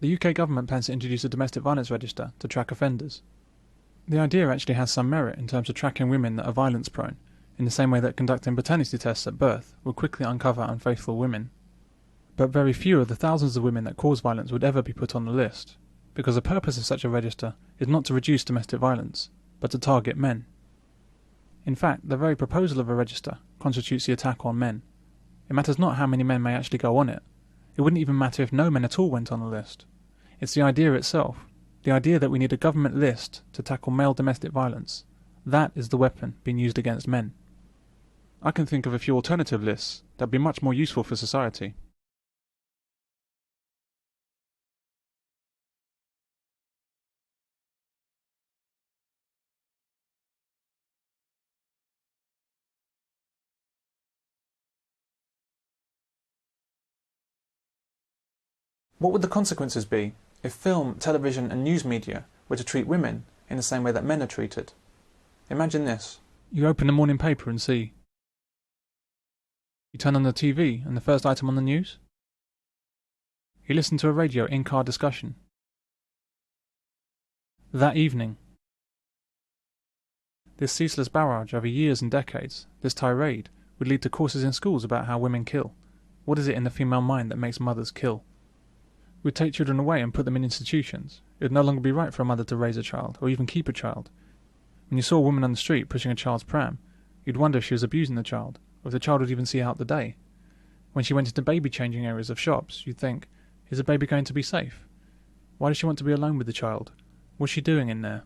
The UK government plans to introduce a domestic violence register to track offenders. The idea actually has some merit in terms of tracking women that are violence prone, in the same way that conducting paternity tests at birth will quickly uncover unfaithful women. But very few of the thousands of women that cause violence would ever be put on the list, because the purpose of such a register is not to reduce domestic violence, but to target men. In fact, the very proposal of a register constitutes the attack on men. It matters not how many men may actually go on it. It wouldn't even matter if no men at all went on the list. It's the idea itself, the idea that we need a government list to tackle male domestic violence. That is the weapon being used against men. I can think of a few alternative lists that would be much more useful for society. What would the consequences be if film, television and news media were to treat women in the same way that men are treated? Imagine this. You open the morning paper and see. You turn on the TV and the first item on the news? You listen to a radio in-car discussion. That evening. This ceaseless barrage over years and decades, this tirade, would lead to courses in schools about how women kill. What is it in the female mind that makes mothers kill? We'd take children away and put them in institutions. It would no longer be right for a mother to raise a child, or even keep a child. When you saw a woman on the street pushing a child's pram, you'd wonder if she was abusing the child, or if the child would even see out the day. When she went into baby-changing areas of shops, you'd think, is the baby going to be safe? Why does she want to be alone with the child? What's she doing in there?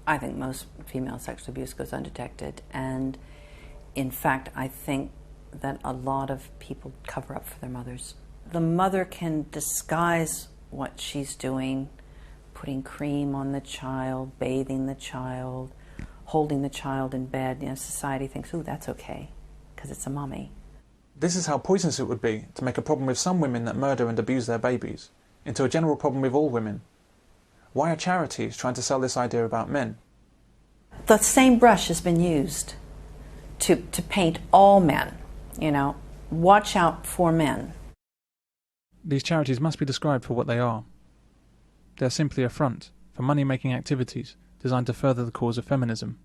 I think most female sexual abuse goes undetected, and in fact, I think that a lot of people cover up for their mothers. The mother can disguise what she's doing, putting cream on the child, bathing the child, holding the child in bed. You know, society thinks, ooh, that's okay, because it's a mommy. This is how poisonous it would be to make a problem with some women that murder and abuse their babies into a general problem with all women. Why are charities trying to sell this idea about men? The same brush has been used to paint all men, you know, watch out for men. These charities must be described for what they are. They are simply a front for money-making activities designed to further the cause of feminism.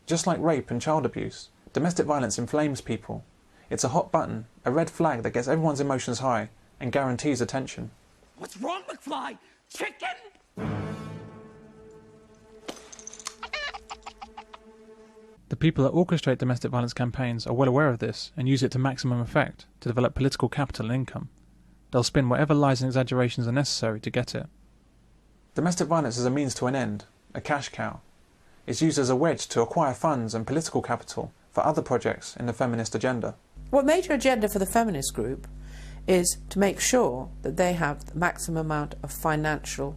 Just like rape and child abuse, domestic violence inflames people. It's a hot button, a red flag that gets everyone's emotions high and guarantees attention. What's wrong, McFly? Chicken? The people that orchestrate domestic violence campaigns are well aware of this and use it to maximum effect to develop political capital and income. They'll spin whatever lies and exaggerations are necessary to get it. Domestic violence is a means to an end, a cash cow. It's used as a wedge to acquire funds and political capital for other projects in the feminist agenda. What major agenda for the feminist group is to make sure that they have the maximum amount of financial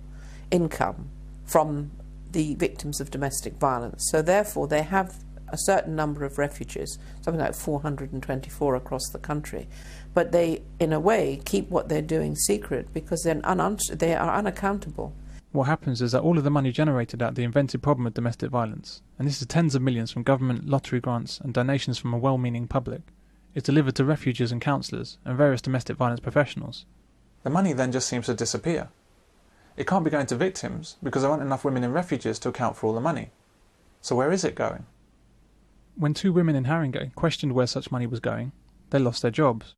income from the victims of domestic violence. So therefore they have a certain number of refuges, something like 424 across the country, but they, in a way, keep what they're doing secret because they are unaccountable. What happens is that all of the money generated out of the invented problem of domestic violence, and this is tens of millions from government, lottery grants and donations from a well-meaning public, is delivered to refuges and counsellors and various domestic violence professionals. The money then just seems to disappear. It can't be going to victims because there aren't enough women in refuges to account for all the money. So where is it going? When 2 women in Haringey questioned where such money was going, they lost their jobs.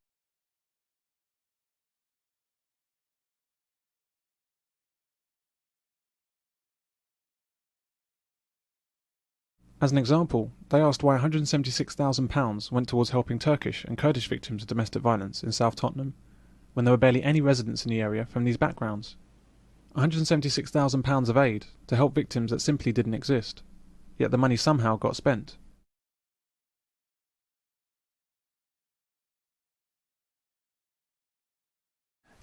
As an example, they asked why £176,000 went towards helping Turkish and Kurdish victims of domestic violence in South Tottenham, when there were barely any residents in the area from these backgrounds. £176,000 of aid to help victims that simply didn't exist, yet the money somehow got spent.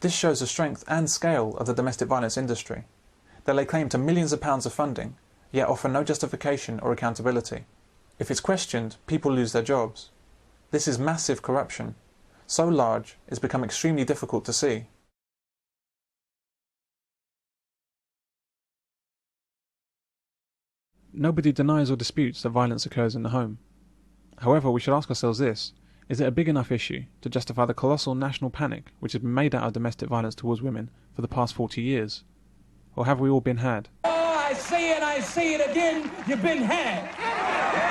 This shows the strength and scale of the domestic violence industry. They lay claim to millions of pounds of funding, yet offer no justification or accountability. If it's questioned, people lose their jobs. This is massive corruption, so large it's become extremely difficult to see. Nobody denies or disputes that violence occurs in the home. However, we should ask ourselves this: Is it a big enough issue to justify the colossal national panic which has been made out of domestic violence towards women for the past 40 years? Or have we all been had? Oh, I say it again, you've been had.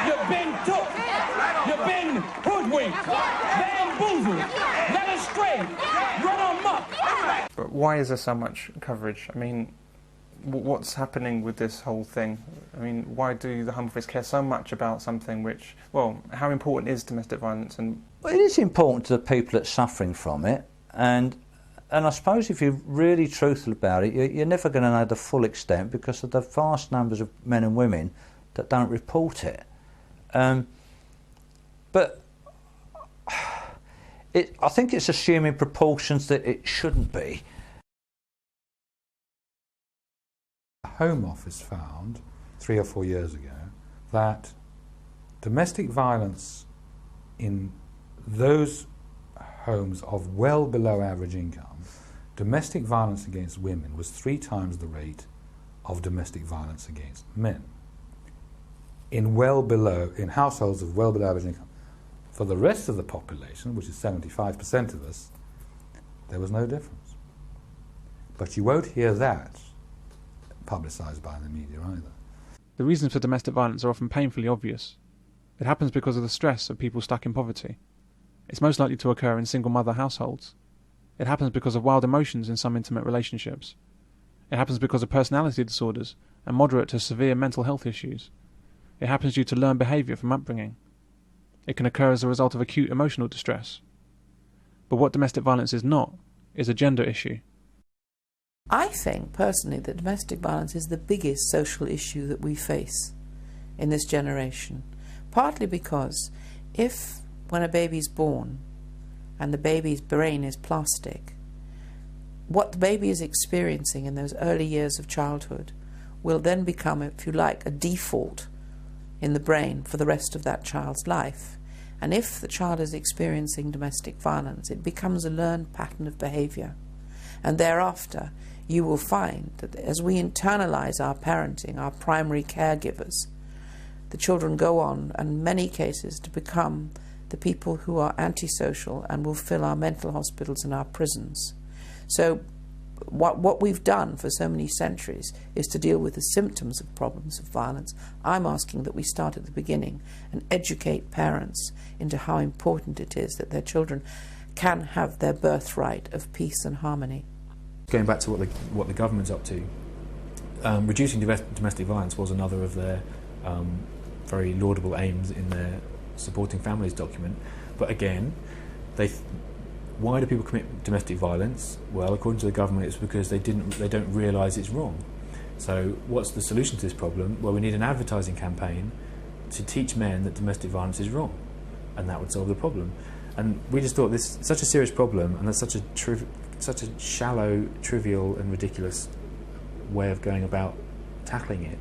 You've been took. You've been hoodwinked, bamboozled, led astray, run amok. But why is there so much coverage? I mean, what's happening with this whole thing? I mean, why do the Home Office care so much about something which, well, how important is domestic violence? And well, it is important to the people that are suffering from it, and I suppose if you're really truthful about it, you're never going to know the full extent because of the vast numbers of men and women that don't report it. But I think it's assuming proportions that it shouldn't be. The Home Office found 3 or 4 years ago that domestic violence in those homes of well below average income, domestic violence against women was 3 times the rate of domestic violence against men. In households of well below average income. For the rest of the population, which is 75% of us, there was no difference. But you won't hear that publicised by the media either. The reasons for domestic violence are often painfully obvious. It happens because of the stress of people stuck in poverty. It's most likely to occur in single mother households. It happens because of wild emotions in some intimate relationships. It happens because of personality disorders and moderate to severe mental health issues. It happens due to learned behaviour from upbringing. It can occur as a result of acute emotional distress. But what domestic violence is not, is a gender issue. I think, personally, that domestic violence is the biggest social issue that we face in this generation. Partly because when a baby's born and the baby's brain is plastic, what the baby is experiencing in those early years of childhood will then become, if you like, a default in the brain for the rest of that child's life. And if the child is experiencing domestic violence, it becomes a learned pattern of behaviour. And thereafter, you will find that as we internalise our parenting, our primary caregivers, the children go on, in many cases, to become the people who are antisocial and will fill our mental hospitals and our prisons. So what we've done for so many centuries is to deal with the symptoms of problems of violence. I'm asking that we start at the beginning and educate parents into how important it is that their children can have their birthright of peace and harmony. Going back to what the government's up to, reducing domestic violence was another of their very laudable aims in their Supporting Families document. But again, why do people commit domestic violence? Well, according to the government, it's because they don't realise it's wrong. So what's the solution to this problem? Well, we need an advertising campaign to teach men that domestic violence is wrong, and that would solve the problem. And we just thought this is such a serious problem, and that's such a shallow, trivial and ridiculous way of going about tackling it.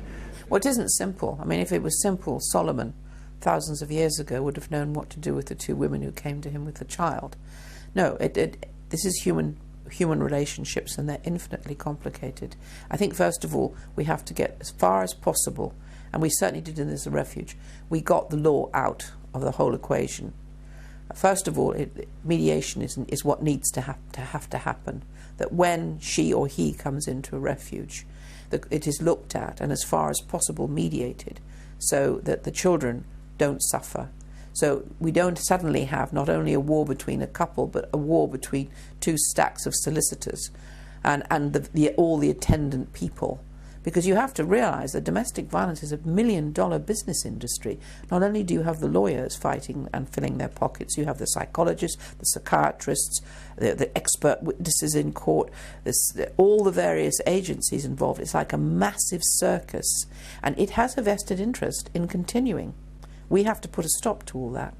Well, it isn't simple. I mean, if it was simple, Solomon, thousands of years ago, would have known what to do with the 2 women who came to him with the child. No, this is human relationships, and they're infinitely complicated. I think, first of all, we have to get as far as possible, and we certainly did in this refuge, we got the law out of the whole equation. First of all, mediation is what needs to happen, that when she or he comes into a refuge, that it is looked at and as far as possible mediated, so that the children don't suffer. So we don't suddenly have not only a war between a couple, but a war between 2 stacks of solicitors and all the attendant people. Because you have to realise that domestic violence is a $1 million business industry. Not only do you have the lawyers fighting and filling their pockets, you have the psychologists, the psychiatrists, the expert witnesses in court, all the various agencies involved. It's like a massive circus, and it has a vested interest in continuing. We have to put a stop to all that.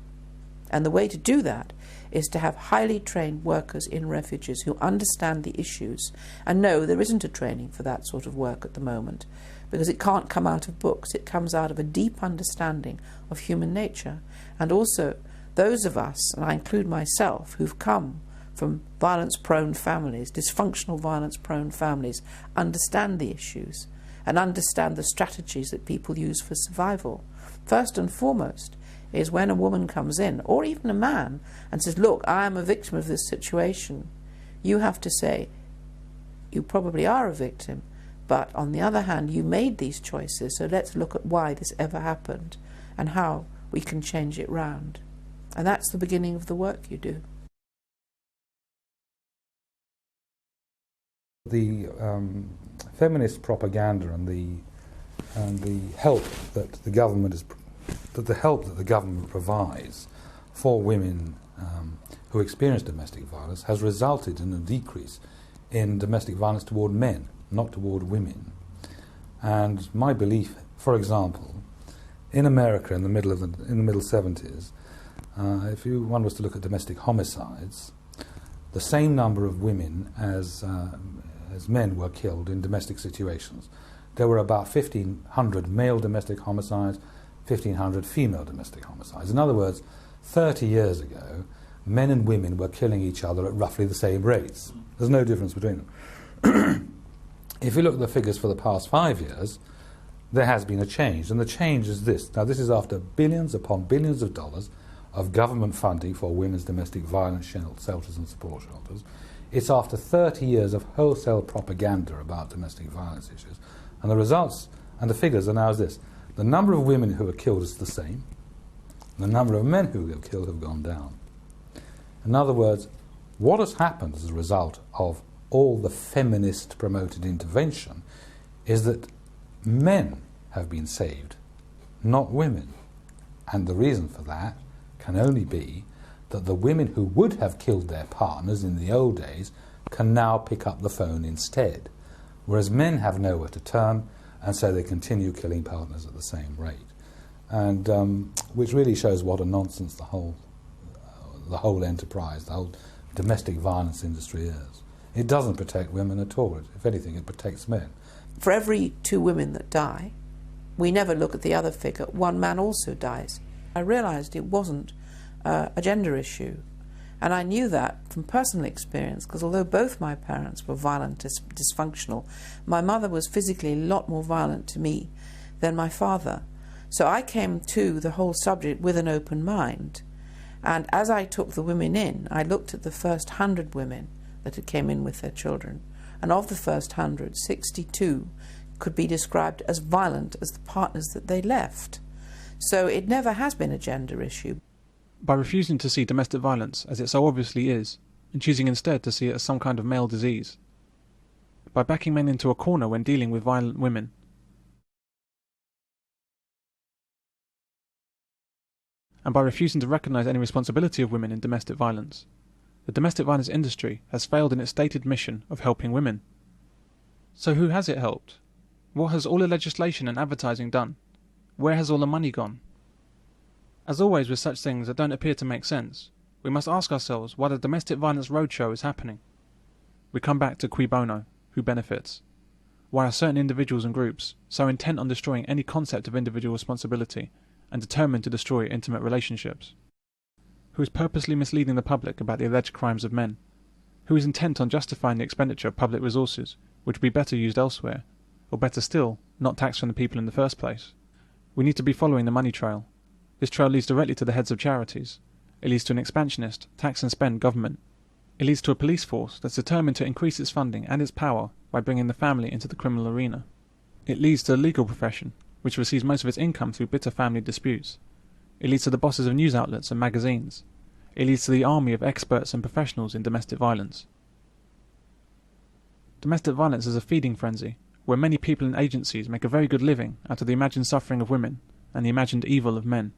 And the way to do that is to have highly trained workers in refuges who understand the issues. And no, there isn't a training for that sort of work at the moment, because it can't come out of books. It comes out of a deep understanding of human nature. And also, those of us, and I include myself, who've come from violence-prone families, dysfunctional violence-prone families, understand the issues and understand the strategies that people use for survival. First and foremost is when a woman comes in, or even a man, and says, look, I am a victim of this situation, you have to say, you probably are a victim, but on the other hand, you made these choices, so let's look at why this ever happened and how we can change it round. And that's the beginning of the work you do. The feminist propaganda and the help that the government provides for women who experience domestic violence has resulted in a decrease in domestic violence toward men, not toward women. And my belief, for example, in America in the middle 70s, if one was to look at domestic homicides, the same number of women as men were killed in domestic situations. There were about 1,500 male domestic homicides, 1,500 female domestic homicides. In other words, 30 years ago, men and women were killing each other at roughly the same rates. There's no difference between them. If you look at the figures for the past 5 years, there has been a change, and the change is this. Now, this is after billions upon billions of dollars of government funding for women's domestic violence shelters and support shelters. It's after 30 years of wholesale propaganda about domestic violence issues. And the results and the figures are now as this. The number of women who are killed is the same. The number of men who are killed have gone down. In other words, what has happened as a result of all the feminist promoted intervention is that men have been saved, not women. And the reason for that can only be that the women who would have killed their partners in the old days can now pick up the phone instead, whereas men have nowhere to turn, and so they continue killing partners at the same rate. And which really shows what a nonsense the whole enterprise, the whole domestic violence industry is. It doesn't protect women at all. If anything, it protects men. For every 2 women that die, we never look at the other figure. 1 man also dies. I realised it wasn't a gender issue. And I knew that from personal experience, because although both my parents were violent, dysfunctional, my mother was physically a lot more violent to me than my father. So I came to the whole subject with an open mind. And as I took the women in, I looked at the first 100 women that had came in with their children. And of the first 100, 62 could be described as violent as the partners that they left. So it never has been a gender issue. By refusing to see domestic violence as it so obviously is, and choosing instead to see it as some kind of male disease. By backing men into a corner when dealing with violent women. And by refusing to recognise any responsibility of women in domestic violence. The domestic violence industry has failed in its stated mission of helping women. So who has it helped? What has all the legislation and advertising done? Where has all the money gone? As always with such things that don't appear to make sense, we must ask ourselves why the domestic violence roadshow is happening. We come back to cui bono, who benefits? Why are certain individuals and groups so intent on destroying any concept of individual responsibility and determined to destroy intimate relationships? Who is purposely misleading the public about the alleged crimes of men? Who is intent on justifying the expenditure of public resources, which would be better used elsewhere, or better still, not taxed from the people in the first place? We need to be following the money trail. This trail leads directly to the heads of charities. It leads to an expansionist, tax and spend government. It leads to a police force that's determined to increase its funding and its power by bringing the family into the criminal arena. It leads to the legal profession, which receives most of its income through bitter family disputes. It leads to the bosses of news outlets and magazines. It leads to the army of experts and professionals in domestic violence. Domestic violence is a feeding frenzy, where many people and agencies make a very good living out of the imagined suffering of women and the imagined evil of men.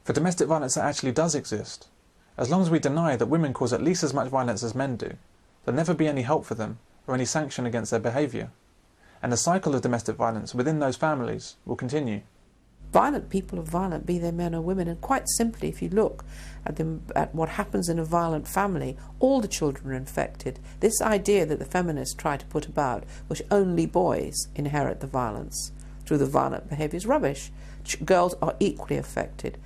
For domestic violence that actually does exist, as long as we deny that women cause at least as much violence as men do, there'll never be any help for them or any sanction against their behaviour. And the cycle of domestic violence within those families will continue. Violent people are violent, be they men or women, and quite simply, if you look at what happens in a violent family, all the children are infected. This idea that the feminists try to put about, which only boys inherit the violence through the violent behaviour, is rubbish. Girls are equally affected.